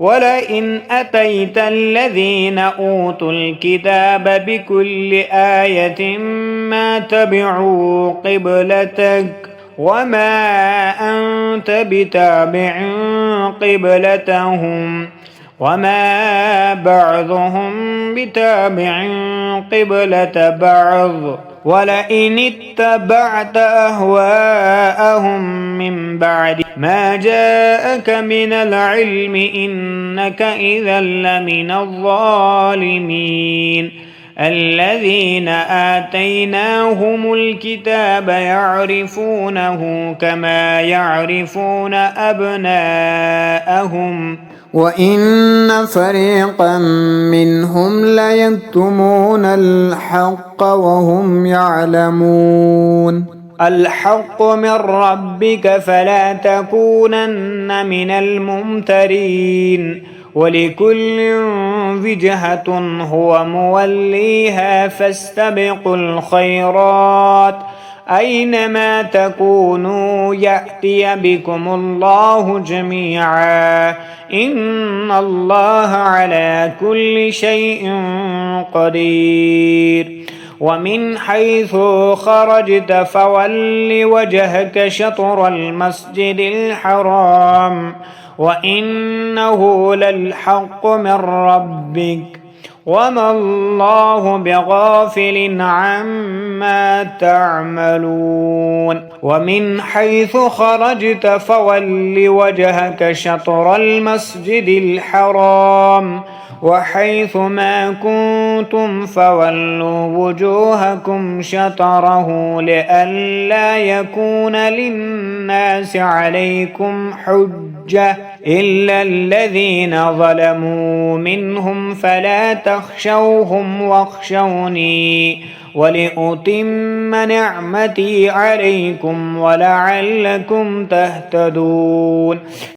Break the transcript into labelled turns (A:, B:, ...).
A: ولئن أتيت الذين أوتوا الكتاب بكل آية ما تبعوا قبلتك وما أنت بتابع قبلتهم وما بعضهم بتابع قبلة بعض ولئن اتبعت أهواءهم من بعد ما جاءك من العلم إنك إذا لمن الظالمين الذين آتيناهم الكتاب يعرفونه كما يعرفون أبناءهم وإن فريقا منهم ليكتمون الحق وهم يعلمون الحق من ربك فلا تكونن من الممترين ولكل وجهة هو موليها فاستبقوا الخيرات أينما تكونوا يأتي بكم الله جميعا إن الله على كل شيء قدير ومن حيث خرجت فول وجهك شطر المسجد الحرام وإنه للحق من ربك وما الله بغافل عما تعملون ومن حيث خرجت فول وجهك شطر المسجد الحرام وحيث ما كنتم فولوا وجوهكم شطره لئلا يكون للناس عليكم حجة إلا الذين ظلموا منهم فلا تخشوهم واخشوني ولأتم نعمتي عليكم ولعلكم تهتدون